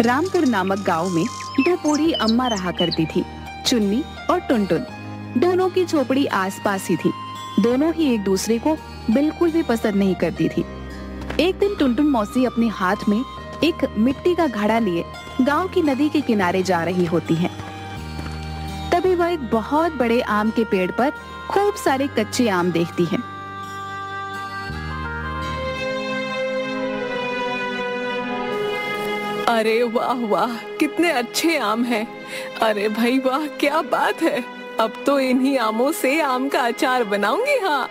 रामपुर नामक गांव में दो बूढ़ी अम्मा रहा करती थी, चुन्नी और टुनटुन। दोनों की झोपड़ी आसपास ही थी। दोनों ही एक दूसरे को बिल्कुल भी पसंद नहीं करती थी। एक दिन टुनटुन मौसी अपने हाथ में एक मिट्टी का घड़ा लिए गांव की नदी के किनारे जा रही होती हैं। तभी वह एक बहुत बड़े आम के पेड़ पर खूब सारे कच्चे आम देखती है। अरे वाह वाह, कितने अच्छे आम हैं। अरे भाई वाह, क्या बात है। अब तो इन्हीं आमों से आम का अचार बनाऊंगी, हाँ,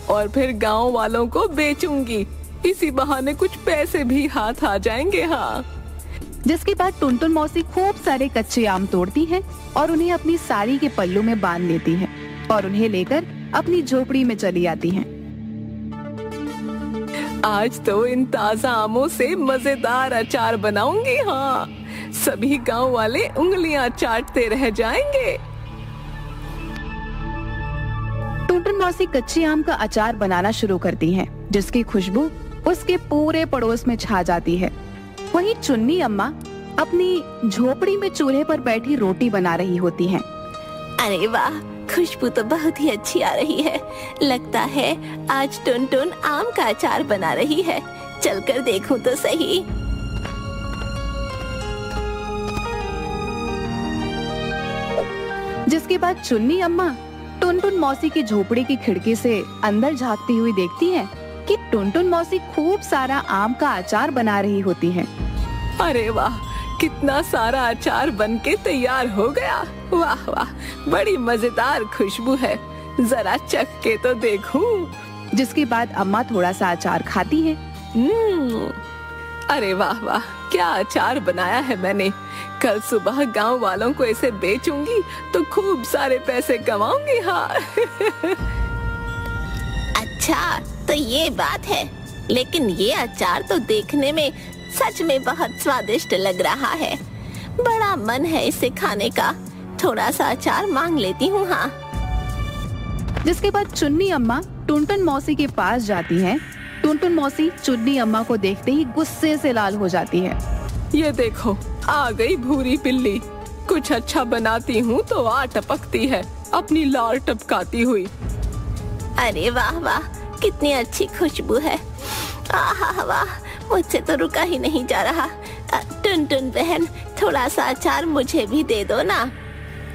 और फिर गांव वालों को बेचूंगी। इसी बहाने कुछ पैसे भी हाथ आ जाएंगे, हाँ। जिसके बाद टुनटुन मौसी खूब सारे कच्चे आम तोड़ती हैं और उन्हें अपनी साड़ी के पल्लू में बांध लेती हैं और उन्हें लेकर अपनी झोपड़ी में चली आती हैं। आज तो इन ताजा आमों से मजेदार अचार बनाऊंगी, हाँ। सभी गांव वाले उंगलियां चाटते रह जाएंगे। टुनटुन मौसी कच्चे आम का अचार बनाना शुरू करती हैं, जिसकी खुशबू उसके पूरे पड़ोस में छा जाती है। वहीं चुन्नी अम्मा अपनी झोपड़ी में चूल्हे पर बैठी रोटी बना रही होती हैं। अरे वाह, खुशबू तो बहुत ही अच्छी आ रही है। लगता है आज टुनटुन आम का अचार बना रही है। चलकर देखूं तो सही। जिसके बाद चुन्नी अम्मा टुनटुन मौसी की झोपड़ी की खिड़की से अंदर झांकती हुई देखती हैं कि टुनटुन मौसी खूब सारा आम का अचार बना रही होती हैं। अरे वाह, कितना सारा अचार बनके तैयार हो गया। वाह वाह, बड़ी मजेदार खुशबू है। जरा चख के तो देखूं। जिसके बाद अम्मा थोड़ा सा अचार खाती हैं। अरे वाह वाह, क्या अचार बनाया है मैंने। कल सुबह गांव वालों को इसे बेचूंगी तो खूब सारे पैसे कमाऊंगी, हाँ। अच्छा, तो ये बात है। लेकिन ये अचार तो देखने में सच में बहुत स्वादिष्ट लग रहा है। बड़ा मन है इसे खाने का। थोड़ा सा अचार मांग लेती हूँ, हाँ। जिसके बाद चुन्नी अम्मा टुनटुन मौसी के पास जाती हैं। टुनटुन मौसी चुन्नी अम्मा को देखते ही गुस्से से लाल हो जाती है। ये देखो, आ गई भूरी पिल्ली। कुछ अच्छा बनाती हूँ तो आ टपकती है, अपनी लार टपकाती हुई। अरे वाह वाह, कितनी अच्छी खुशबू है। आहा वाह, मुझसे तो रुका ही नहीं जा रहा। टुनटुन बहन, थोड़ा सा अचार मुझे भी दे दो ना।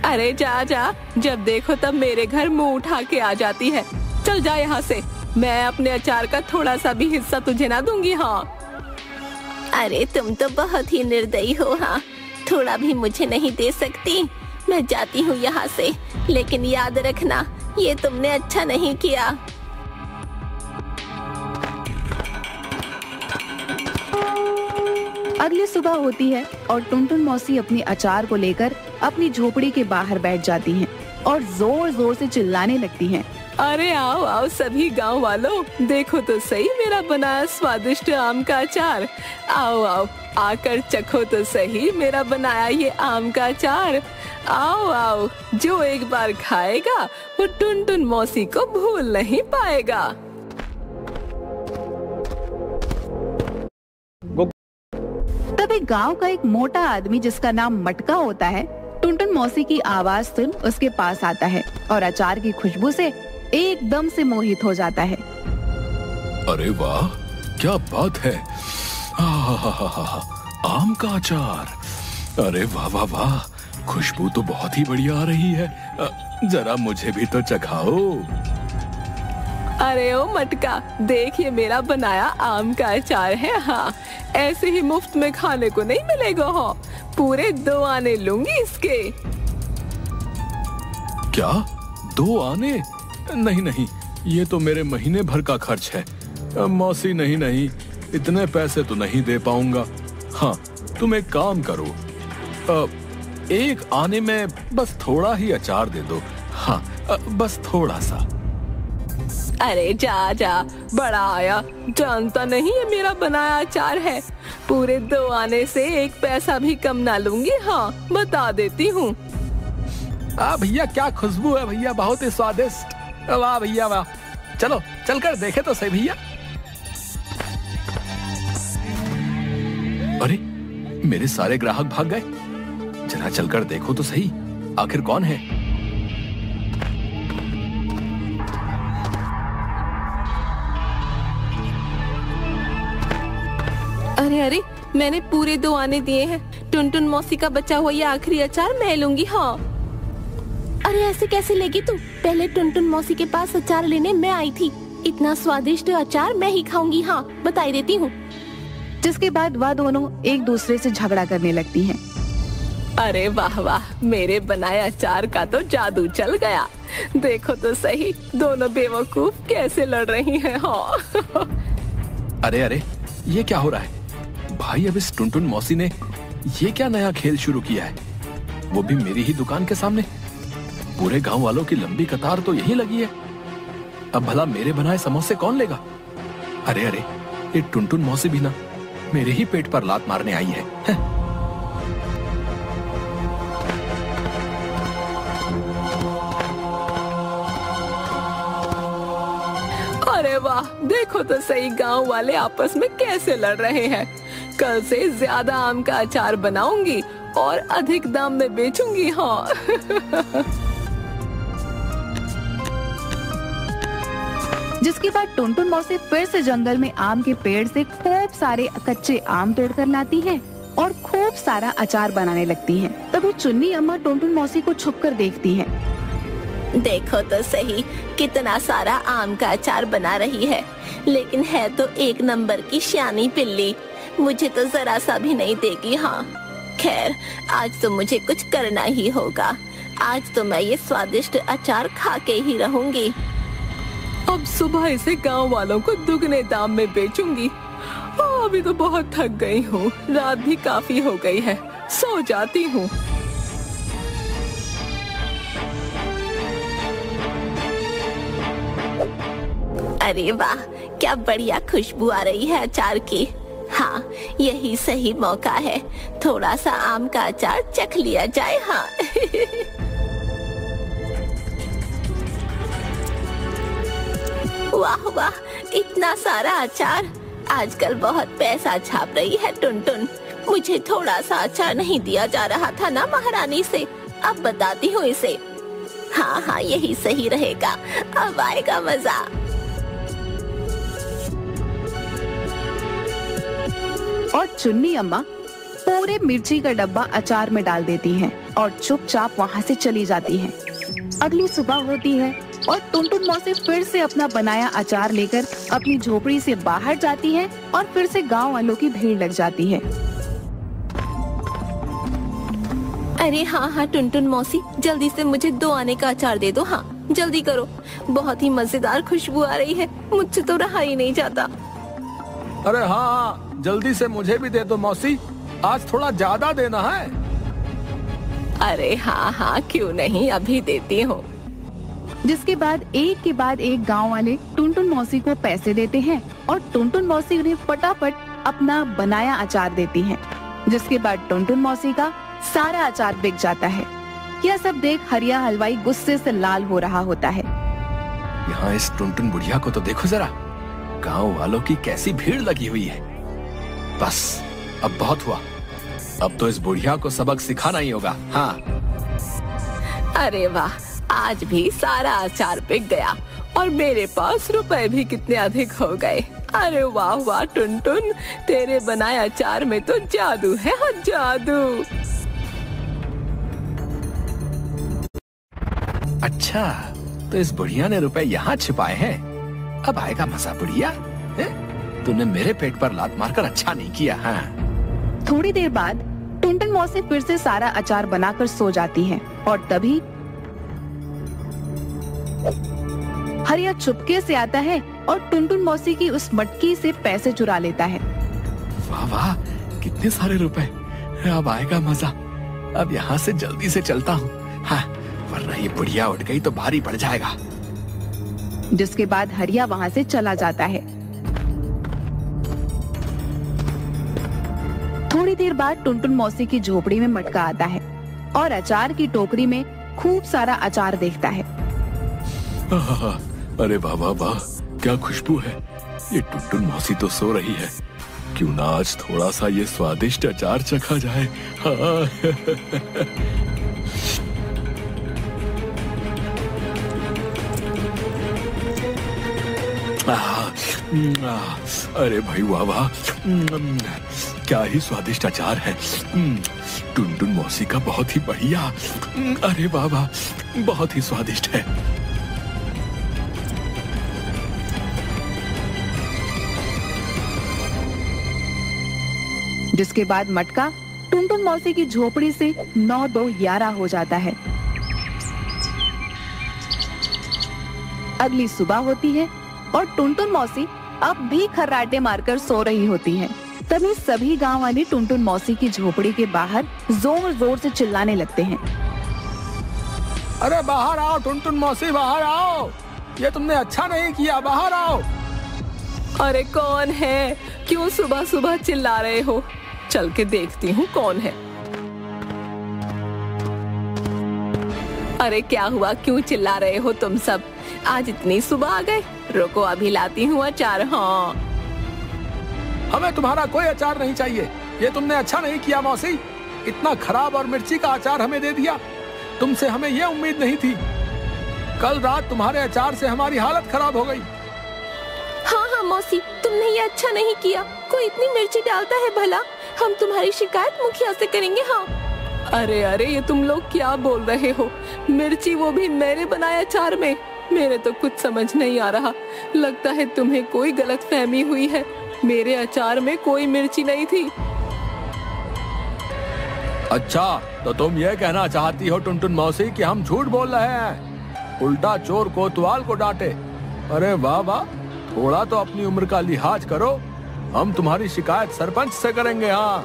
अरे जा जा, जब देखो तब मेरे घर मुंह उठा के आ जाती है। चल जा यहाँ से। मैं अपने अचार का थोड़ा सा भी हिस्सा तुझे ना दूंगी, हाँ। अरे तुम तो बहुत ही निर्दयी हो, हाँ। थोड़ा भी मुझे नहीं दे सकती। मैं जाती हूँ यहाँ से, लेकिन याद रखना, ये तुमने अच्छा नहीं किया। अगली सुबह होती है और टुनटुन मौसी अपनी अचार को लेकर अपनी झोपड़ी के बाहर बैठ जाती हैं और जोर जोर से चिल्लाने लगती हैं। अरे आओ आओ सभी गांव वालों, देखो तो सही मेरा बनाया स्वादिष्ट आम का अचार। आओ आओ, आकर चखो तो सही मेरा बनाया ये आम का अचार। आओ आओ, जो एक बार खाएगा वो टुनटुन मौसी को भूल नहीं पाएगा। तभी गांव का एक मोटा आदमी जिसका नाम मटका होता है, टुनटुन मौसी की आवाज सुन उसके पास आता है और अचार की खुशबू से एकदम से मोहित हो जाता है। अरे वाह, क्या बात है। आम का अचार। अरे वाह वाह वाह, खुशबू तो बहुत ही बढ़िया आ रही है। जरा मुझे भी तो चखाओ। अरे ओ मटका, देख ये मेरा बनाया आम का अचार है, हाँ। ऐसे ही मुफ्त में खाने को नहीं मिलेगा, हाँ। पूरे 2 आने लूंगी इसके। क्या 2 आने? नहीं नहीं, ये तो मेरे महीने भर का खर्च है। मौसी नहीं नहीं, इतने पैसे तो नहीं दे पाऊंगा। हाँ, तुम एक काम करो, 1 आने में बस थोड़ा ही अचार दे दो। हाँ, बस थोड़ा सा। अरे जा जा, बड़ा आया, जानता नहीं ये मेरा बनाया अचार है। पूरे 2 आने से 1 पैसा भी कम ना लूंगी, हाँ, बता देती हूँ। भैया क्या खुशबू है भैया, बहुत ही स्वादिष्ट। वाह भैया वाह, चलो चलकर देखे तो सही भैया। अरे मेरे सारे ग्राहक भाग गए। जरा चलकर देखो तो सही, आखिर कौन है। अरे अरे, मैंने पूरे 2 आने दिए हैं। टुनटुन मौसी का बचा हुआ ये आखिरी अचार मैं लूंगी। हाँ। अरे ऐसे कैसे लेगी तू? पहले टुनटुन मौसी के पास अचार लेने मैं आई थी। इतना स्वादिष्ट अचार मैं ही खाऊंगी। हाँ, बताई देती हूँ। जिसके बाद वह दोनों एक दूसरे से झगड़ा करने लगती हैं। अरे वाह वाह, मेरे बनाए अचार का तो जादू चल गया। देखो तो सही, दोनों बेवकूफ कैसे लड़ रही हैं। हाँ। अरे अरे, ये क्या हो रहा है भाई? अब इस टुनटुन मौसी ने ये क्या नया खेल शुरू किया है, वो भी मेरी ही दुकान के सामने। पूरे गांव वालों की लंबी कतार तो यही लगी है। अब भला मेरे बनाए समोसे कौन लेगा? अरे अरे, ये टुनटुन मौसी भी ना मेरे ही पेट पर लात मारने आई है। अरे वाह, देखो तो सही, गांव वाले आपस में कैसे लड़ रहे हैं। कल से ज्यादा आम का अचार बनाऊंगी और अधिक दाम में बेचूंगी। हाँ। जिसके बाद टुनटुन मौसी फिर से जंगल में आम के पेड़ से खूब सारे कच्चे आम तोड़कर लाती हैं और खूब सारा अचार बनाने लगती हैं। तभी चुन्नी अम्मा टुनटुन मौसी को छुपकर देखती हैं। देखो तो सही, कितना सारा आम का अचार बना रही है, लेकिन है तो एक नंबर की श्यानी पिल्ली। मुझे तो जरा सा भी नहीं देगी। हाँ, खैर आज तो मुझे कुछ करना ही होगा। आज तो मैं ये स्वादिष्ट अचार खा के ही रहूंगी। अब सुबह इसे गांव वालों को दुगने दाम में बेचूंगी। अभी तो बहुत थक गई हूँ, रात भी काफी हो गई है, सो जाती हूँ। अरे वाह, क्या बढ़िया खुशबू आ रही है अचार की। हाँ, यही सही मौका है, थोड़ा सा आम का अचार चख लिया जाए। हाँ। वाह वाह, इतना सारा अचार। आजकल बहुत पैसा छाप रही है टुनटुन। मुझे थोड़ा सा अचार नहीं दिया जा रहा था ना महारानी से, अब बताती हूँ इसे। हाँ हाँ, यही सही रहेगा, अब आएगा मजा। और चुन्नी अम्मा पूरे मिर्ची का डब्बा अचार में डाल देती हैं और चुपचाप वहाँ से चली जाती हैं। अगली सुबह होती है और टुनटुन मौसी फिर से अपना बनाया अचार लेकर अपनी झोपड़ी से बाहर जाती है और फिर से गांव वालों की भीड़ लग जाती है। अरे हाँ हाँ टुनटुन मौसी, जल्दी से मुझे 2 आने का अचार दे दो। हाँ, जल्दी करो, बहुत ही मजेदार खुशबू आ रही है, मुझसे तो रहा ही नहीं जाता। अरे हाँ, जल्दी से मुझे भी दे दो मौसी, आज थोड़ा ज्यादा देना है। अरे हाँ हाँ, क्यों नहीं, अभी देती हूँ। जिसके बाद एक गांव वाले टुनटुन मौसी को पैसे देते हैं और टुनटुन मौसी उन्हें फटाफट अपना बनाया अचार देती हैं। जिसके बाद टुनटुन मौसी का सारा अचार बिक जाता है। यह सब देख हरिया हलवाई गुस्से से लाल हो रहा होता है। यहाँ इस टुनटुन बुढ़िया को तो देखो जरा, गांव वालों की कैसी भीड़ लगी हुई है। बस अब बहुत हुआ, अब तो इस बुढ़िया को सबक सिखाना ही होगा। हाँ। अरे वाह, आज भी सारा अचार बिक गया और मेरे पास रुपए भी कितने अधिक हो गए। अरे वाह वाह टुनटुन, तेरे बनाए अचार में तो जादू है। हाँ, जादू। अच्छा, तो इस बुढ़िया ने रुपए यहाँ छिपाए हैं। अब आएगा मजा बुढ़िया। तूने मेरे पेट पर लात मारकर अच्छा नहीं किया। हाँ। थोड़ी देर बाद टुनटुन मौसी फिर से सारा अचार बनाकर सो जाती हैं और तभी हरिया चुपके से आता है और टुनटुन मौसी की उस मटकी से पैसे चुरा लेता है। वाह वाह, कितने सारे रुपए, अब आएगा मजा। अब यहाँ से जल्दी से चलता हूँ। हाँ, वरना ये बुढ़िया उठ गई तो भारी पड़ जाएगा। जिसके बाद हरिया वहाँ से चला जाता है। थोड़ी देर बाद टुनटुन मौसी की झोपड़ी में मटका आता है और अचार की टोकरी में खूब सारा अचार देखता है। अरे वाह वाह वाह, क्या खुशबू है। ये टुनटुन मौसी तो सो रही है क्यों ना आज थोड़ा सा ये स्वादिष्ट अचार चखा जाए। हाँ। अरे भाई वाह वाह, क्या ही स्वादिष्ट अचार है। टुनटुन मौसी का बहुत ही बढ़िया। अरे वाह वाह, बहुत ही स्वादिष्ट है। जिसके बाद मटका टुनटुन मौसी की झोपड़ी से 9-2-11 हो जाता है। अगली सुबह होती है और टुनटुन मौसी अब भी खर्राटे मारकर सो रही होती है। तभी सभी गांव वाले टुनटुन मौसी की झोपड़ी के बाहर जोर जोर से चिल्लाने लगते हैं। अरे बाहर आओ टुनटुन मौसी, बाहर आओ, ये तुमने अच्छा नहीं किया, बाहर आओ। अरे कौन है? क्यों सुबह सुबह चिल्ला रहे हो? चल के देखती हूँ कौन है। अरे क्या हुआ, क्यों चिल्ला रहे हो तुम सब? आज इतनी सुबह आ गए? रुको अभी लाती हूँ अचार। हाँ, हमें तुम्हारा कोई अचार नहीं चाहिए, ये तुमने अच्छा नहीं किया मौसी। इतना खराब और मिर्ची का अचार हमें दे दिया, तुमसे हमें ये उम्मीद नहीं थी। कल रात तुम्हारे अचार से हमारी हालत खराब हो गई। हाँ मौसी, तुमने ये अच्छा नहीं किया। कोई इतनी मिर्ची डालता है भला? हम तुम्हारी शिकायत मुखिया से करेंगे। हाँ। अरे अरे, ये तुम लोग क्या बोल रहे हो? मिर्ची, वो भी मेरे बनाए अचार में? मेरे तो कुछ समझ नहीं आ रहा। लगता है तुम्हें कोई गलतफहमी हुई है। मेरे अचार में कोई मिर्ची नहीं थी। अच्छा, तो तुम ये कहना चाहती हो टुनटुन मौसी कि हम झूठ बोल रहे हैं? उल्टा चोर कोतवाल को डांटे। अरे वाह वाह, थोड़ा तो अपनी उम्र का लिहाज करो। हम तुम्हारी शिकायत सरपंच से करेंगे। हाँ,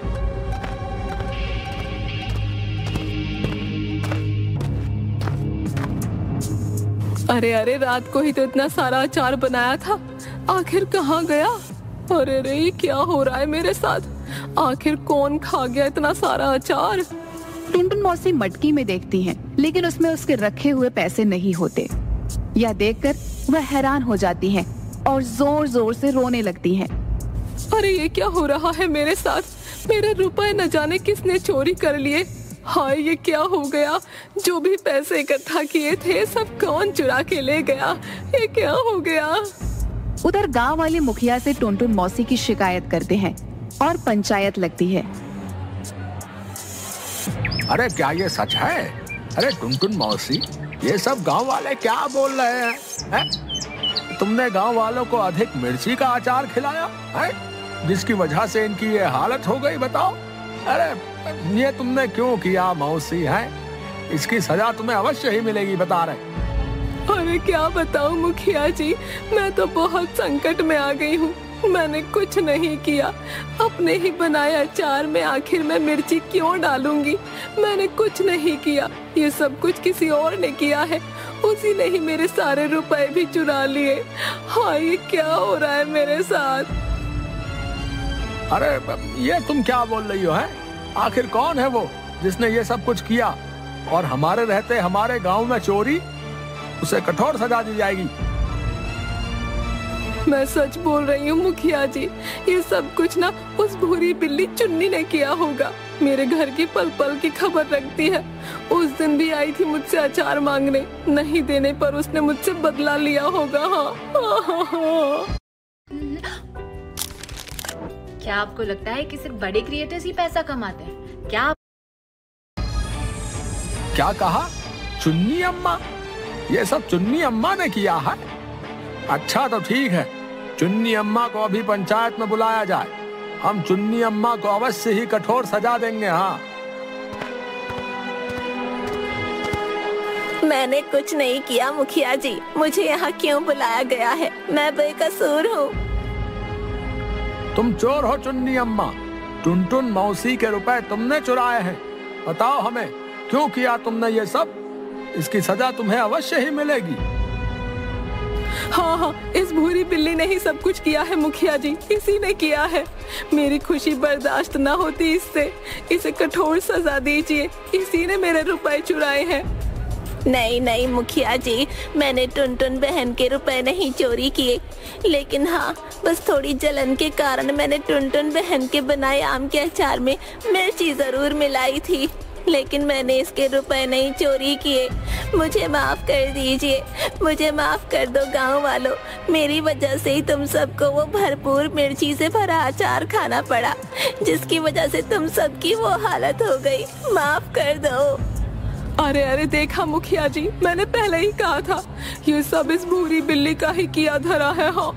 अरे अरे, रात को ही तो इतना सारा अचार बनाया था, आखिर कहाँ गया? अरे रे, ये क्या हो रहा है मेरे साथ? आखिर कौन खा गया इतना सारा अचार? टुनटुन मौसी मटकी में देखती हैं, लेकिन उसमें उसके रखे हुए पैसे नहीं होते। यह देखकर वह हैरान हो जाती हैं और जोर जोर से रोने लगती हैं। अरे ये क्या हो रहा है मेरे साथ? मेरे रुपए न जाने किसने चोरी कर लिए। हाय, ये क्या हो गया? जो भी पैसे इकट्ठा किए थे सब कौन चुरा के ले गया? ये क्या हो गया? उधर गांव वाले मुखिया से टुनटुन मौसी की शिकायत करते हैं और पंचायत लगती है। अरे क्या ये सच है? अरे टुनटुन मौसी, ये सब गांव वाले क्या बोल रहे हैं? तुमने गांव वालों को अधिक मिर्ची का अचार खिलाया है, जिसकी वजह से इनकी ये हालत हो गई? बताओ। अरे ये तुमने क्यों किया मौसी? है, इसकी सजा तुम्हें अवश्य ही मिलेगी, बता रहे। अरे क्या बताऊं मुखिया जी, मैं तो बहुत संकट में आ गई हूँ। मैंने कुछ नहीं किया। अपने ही बनाए अचार में आखिर मैं मिर्ची क्यों डालूंगी? मैंने कुछ नहीं किया, ये सब कुछ किसी और ने किया है। उसी ने ही मेरे सारे रुपए भी चुरा लिए। हाँ, ये क्या हो रहा है मेरे साथ? अरे ये तुम क्या बोल रही हो? है, आखिर कौन है वो जिसने ये सब कुछ किया? और हमारे रहते हमारे गांव में चोरी, उसे कठोर सजा दी जाएगी। मैं सच बोल रही हूँ मुखिया जी, ये सब कुछ ना उस भूरी बिल्ली चुन्नी ने किया होगा। मेरे घर की पल पल की खबर रखती है। उस दिन भी आई थी मुझसे अचार मांगने, नहीं देने पर उसने मुझसे बदला लिया होगा। हाँ। क्या आपको लगता है कि सिर्फ बड़े क्रिएटर्स ही पैसा कमाते हैं? क्या कहा? चुन्नी अम्मा? ये सब चुन्नी अम्मा ने किया है? अच्छा तो ठीक है, चुन्नी अम्मा को अभी पंचायत में बुलाया जाए। हम चुन्नी अम्मा को अवश्य ही कठोर सजा देंगे। हाँ, मैंने कुछ नहीं किया मुखिया जी, मुझे यहाँ क्यों बुलाया गया है? मैं बेकसूर हूँ। तुम चोर हो चुन्नी अम्मा। टुनटुन मौसी के रुपए तुमने चुराए हैं। बताओ हमें, क्यों किया तुमने ये सब? इसकी सजा तुम्हें अवश्य ही मिलेगी। हाँ, इस भूरी बिल्ली ने ही सब कुछ किया है मुखिया जी, इसी ने किया है। मेरी खुशी बर्दाश्त न होती इससे। इसे कठोर सजा दीजिए, इसी ने मेरे रुपए चुराए हैं। नहीं नहीं मुखिया जी, मैंने टुनटुन बहन के रुपए नहीं चोरी किए, लेकिन हाँ बस थोड़ी जलन के कारण मैंने टुनटुन बहन के बनाए आम के अचार में मिर्ची जरूर मिलाई थी, लेकिन मैंने इसके रुपए नहीं चोरी किए। मुझे माफ कर दीजिए, मुझे माफ कर दो गांव वालों, मेरी वजह से ही तुम सबको वो भरपूर मिर्ची से भरा अचार खाना पड़ा, जिसकी वजह से तुम सबकी वो हालत हो गई। माफ कर दो। अरे अरे देखा मुखिया जी, मैंने पहले ही कहा था ये सब इस भूरी बिल्ली का ही किया धरा है। हाँ,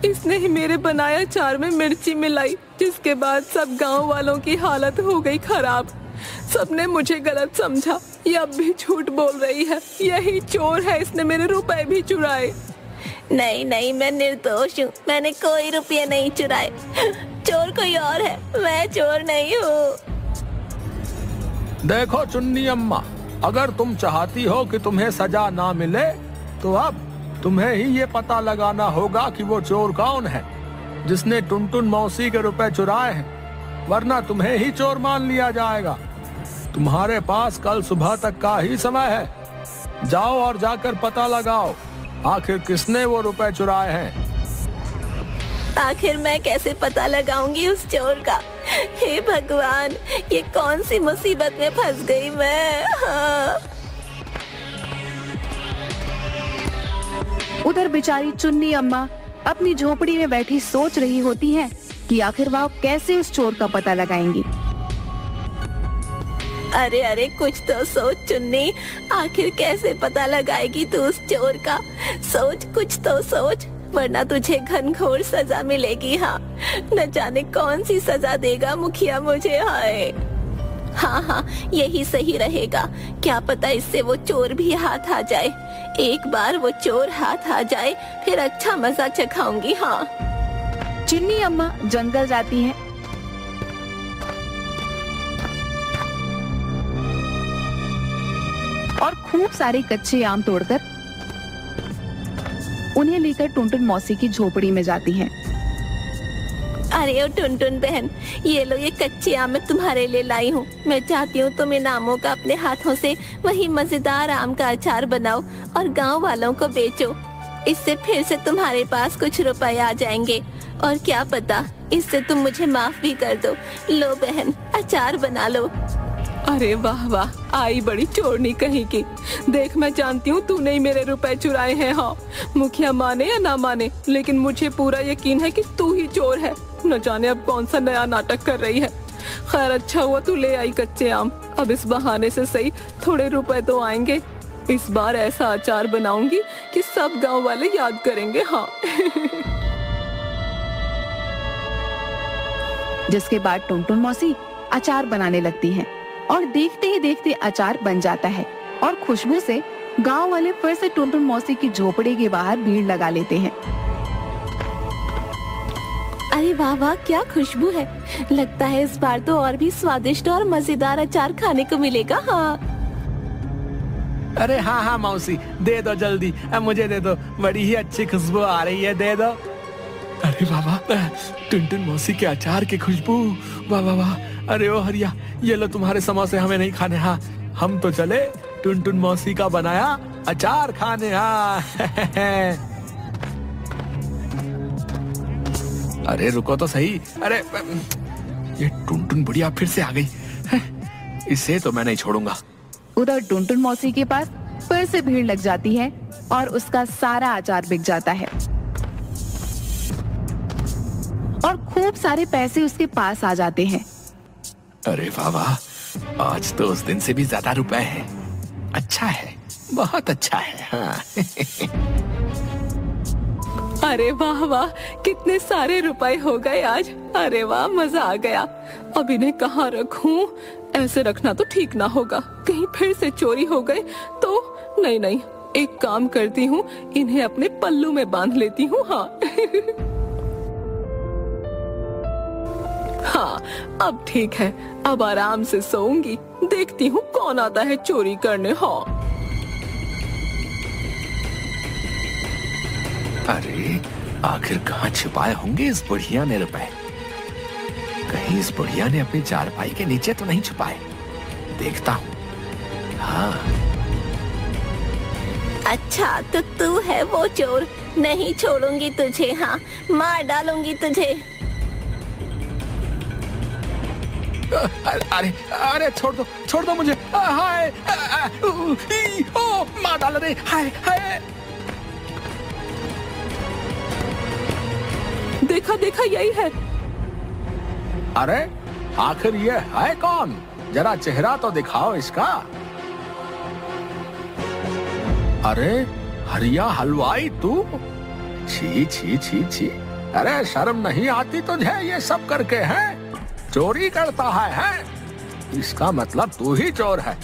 इसने ही मेरे बनाए अचार में मिर्ची मिलाई, जिसके बाद सब गांव वालों की हालत हो गई खराब। सबने मुझे गलत समझा, ये अब भी झूठ बोल रही है, यही चोर है, इसने मेरे रुपए भी चुराए। नहीं नहीं, मैं निर्दोष हूँ, मैंने कोई रुपये नहीं चुराए, चोर कोई और है, मैं चोर नहीं हूँ। देखो चुन्नी अम्मा, अगर तुम चाहती हो कि तुम्हें सजा ना मिले तो अब तुम्हें ही ये पता लगाना होगा कि वो चोर कौन है जिसने टुनटुन मौसी के रुपए चुराए हैं, वरना तुम्हें ही चोर मान लिया जाएगा। तुम्हारे पास कल सुबह तक का ही समय है, जाओ और जाकर पता लगाओ आखिर किसने वो रुपए चुराए हैं। आखिर मैं कैसे पता लगाऊंगी उस चोर का? हे भगवान, ये कौन सी मुसीबत में फंस गई मैं। हाँ। उधर बेचारी चुन्नी अम्मा अपनी झोपड़ी में बैठी सोच रही होती हैं कि आखिर वह कैसे उस चोर का पता लगाएंगी। अरे अरे कुछ तो सोच चुन्नी, आखिर कैसे पता लगाएगी तू उस चोर का? सोच, कुछ तो सोच, वरना तुझे घनघोर सजा मिलेगी। हाँ, न जाने कौन सी सजा देगा मुखिया मुझे। हाय, हाँ हाँ यही सही रहेगा, क्या पता इससे वो चोर भी हाथ आ जाए। एक बार वो चोर हाथ आ जाए फिर अच्छा मजा चखाऊंगी। हाँ। चुन्नी अम्मा जंगल जाती हैं और खूब सारे कच्चे आम तोड़कर उन्हें लेकर टुनटुन मौसी की झोपड़ी में जाती हैं। अरे ओ टुनटुन बहन, ये लो, ये कच्चे आम मैं तुम्हारे लिए लाई हूँ। मैं चाहती हूँ तुम इन आमों का अपने हाथों से वही मजेदार आम का अचार बनाओ और गांव वालों को बेचो। इससे फिर से तुम्हारे पास कुछ रुपए आ जाएंगे, और क्या पता इससे तुम मुझे माफ भी कर दो। लो बहन, अचार बना लो। अरे वाह वाह, आई बड़ी चोरनी कहीं की। देख, मैं जानती हूँ तूने ही मेरे रुपए चुराए हैं। हाँ, मुखिया माने या ना माने, लेकिन मुझे पूरा यकीन है कि तू ही चोर है। न जाने अब कौन सा नया नाटक कर रही है। खैर, अच्छा हुआ तू ले आई कच्चे आम, अब इस बहाने से सही थोड़े रुपए तो आएंगे। इस बार ऐसा अचार बनाऊंगी कि सब गांव वाले याद करेंगे। हाँ। जिसके बाद टुनटुन मौसी अचार बनाने लगती हैं और देखते ही देखते अचार बन जाता है और खुशबू से गांव वाले फिर से टुनटुन मौसी की झोपड़ी के बाहर भीड़ लगा लेते हैं। अरे वाह वाह, क्या खुशबू है। लगता है इस बार तो और भी स्वादिष्ट और मजेदार अचार खाने को मिलेगा। हाँ। अरे हाँ हाँ मौसी, दे दो जल्दी, अब मुझे दे दो, बड़ी ही अच्छी खुशबू आ रही है, दे दो। अरे वाह वाह, टुनटुन मौसी के अचार की खुशबू, वाह वाह वाह। अरे ओ हरिया, ये लो तुम्हारे समोसे, हमें नहीं खाने। हाँ, हम तो चले टुनटुन मौसी का बनाया अचार खाने। हाँ। अरे रुको तो सही, अरे ये टुनटुन बुढ़िया फिर से आ गई, इसे तो मैं नहीं छोड़ूंगा। उधर टुनटुन मौसी के पास फिर से भीड़ लग जाती है और उसका सारा अचार बिक जाता है और खूब सारे पैसे उसके पास आ जाते हैं। अरे वाह वाह, आज तो उस दिन से भी ज्यादा रुपए हैं। अच्छा है, बहुत अच्छा है। हाँ। अरे वाह वाह, कितने सारे रुपए हो गए आज। अरे वाह, मजा आ गया। अब इन्हें कहाँ रखूं? ऐसे रखना तो ठीक ना होगा, कहीं फिर से चोरी हो गए तो। नहीं नहीं, एक काम करती हूँ, इन्हें अपने पल्लू में बांध लेती हूँ। हाँ। हाँ, अब ठीक है, अब आराम से सोऊंगी। देखती हूँ कौन आता है चोरी करने। हाँ। अरे आखिर कहाँ छुपाए होंगे इस बुढ़िया ने रुपए? कहीं इस बुढ़िया ने अपनी चारपाई के नीचे तो नहीं छुपाए? देखता हूँ। हाँ, अच्छा तो तू है वो चोर, नहीं छोड़ूंगी तुझे, हाँ मार डालूंगी तुझे। अरे अरे छोड़ दो मुझे। हाय ओ मार डाल रे। हाय हाय। देखा देखा यही है। अरे आखिर ये है कौन? जरा चेहरा तो दिखाओ इसका। अरे हरिया हलवाई तू? छी छी छी छी। अरे शर्म नहीं आती तुझे ये सब करके? है चोरी करता है? इसका मतलब तू ही चोर है।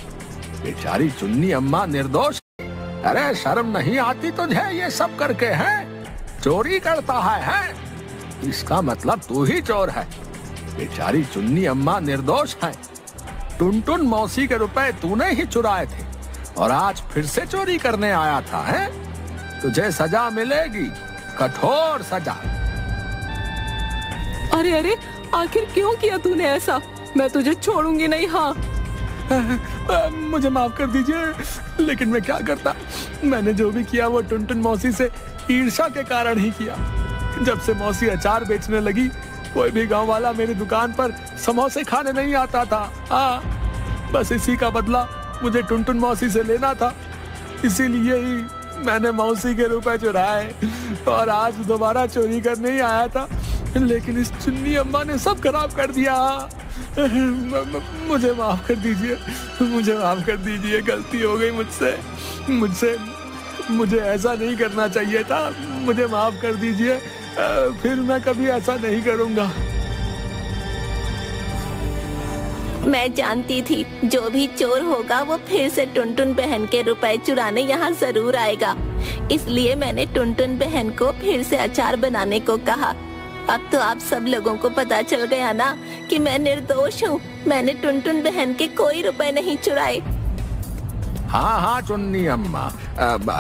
बेचारी चुन्नी अम्मा निर्दोष। अरे शर्म नहीं आती तुझे ये सब करके? है चोरी करता है? इसका मतलब तू ही चोर है। बेचारी चुन्नी अम्मा निर्दोष है। टुनटुन मौसी के रुपए तूने ही चुराए थे और आज फिर से चोरी करने आया था। है तुझे सजा मिलेगी, कठोर सजा। अरे अरे आखिर क्यों किया तूने ऐसा? मैं तुझे छोड़ूंगी नहीं। हाँ मुझे माफ कर दीजिए, लेकिन मैं क्या करता। मैंने जो भी किया वो टुनटुन मौसी से ईर्ष्या के कारण ही किया। जब से मौसी अचार बेचने लगी, कोई भी गांव वाला मेरी दुकान पर समोसे खाने नहीं आता था। हाँ बस इसी का बदला मुझे टुनटुन मौसी से लेना था। इसीलिए ही मैंने मौसी के रुपए चुराए और आज दोबारा चोरी करने ही आया था, लेकिन इस चुन्नी अम्मा ने सब खराब कर दिया। मुझे माफ कर दीजिए, मुझे माफ कर दीजिए। गलती हो गई मुझसे। मुझे ऐसा नहीं करना चाहिए था। मुझे माफ कर दीजिए, फिर मैं कभी ऐसा नहीं करूंगा। मैं जानती थी जो भी चोर होगा वो फिर से टुनटुन बहन के रुपए चुराने यहाँ जरूर आएगा, इसलिए मैंने टुनटुन बहन को फिर से अचार बनाने को कहा। अब तो आप सब लोगों को पता चल गया ना कि मैं निर्दोष हूँ। मैंने टुनटुन बहन के कोई रुपए नहीं चुराए। हाँ चुन्नी अम्मा,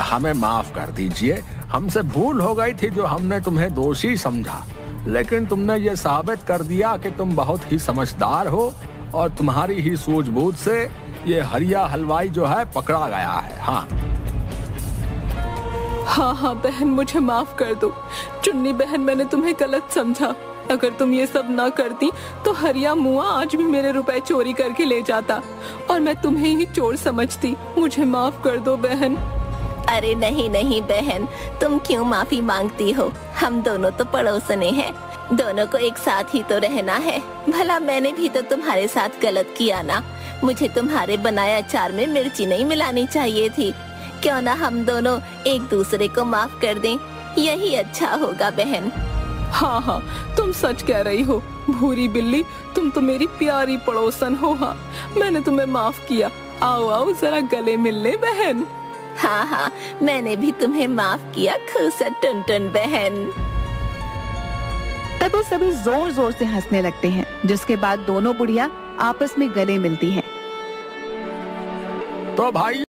हमें माफ कर दीजिए। हमसे भूल हो गई थी जो हमने तुम्हें दोषी समझा, लेकिन तुमने ये साबित कर दिया कि तुम बहुत ही समझदार हो और तुम्हारी ही सूझबूझ से ये हरिया हलवाई जो है पकड़ा गया है। हाँ बहन, मुझे माफ कर दो। चुन्नी बहन, मैंने तुम्हें गलत समझा। अगर तुम ये सब ना करती तो हरिया मुआ आज भी मेरे रुपए चोरी करके ले जाता और मैं तुम्हें ही चोर समझती। मुझे माफ कर दो बहन। अरे नहीं बहन, तुम क्यों माफी मांगती हो? हम दोनों तो पड़ोसने हैं, दोनों को एक साथ ही तो रहना है। भला मैंने भी तो तुम्हारे साथ गलत किया ना। मुझे तुम्हारे बनाए अचार में मिर्ची नहीं मिलानी चाहिए थी। क्यों ना हम दोनों एक दूसरे को माफ कर दें, यही अच्छा होगा बहन। हाँ तुम सच कह रही हो भूरी बिल्ली, तुम तो मेरी प्यारी पड़ोसन हो। हाँ मैंने तुम्हें माफ किया। आओ जरा गले मिल ले बहन। हाँ मैंने भी तुम्हें माफ किया खुश टुनटुन बहन। तब वो सभी जोर जोर से हंसने लगते हैं, जिसके बाद दोनों बुढ़िया आपस में गले मिलती हैं। तो भाइयों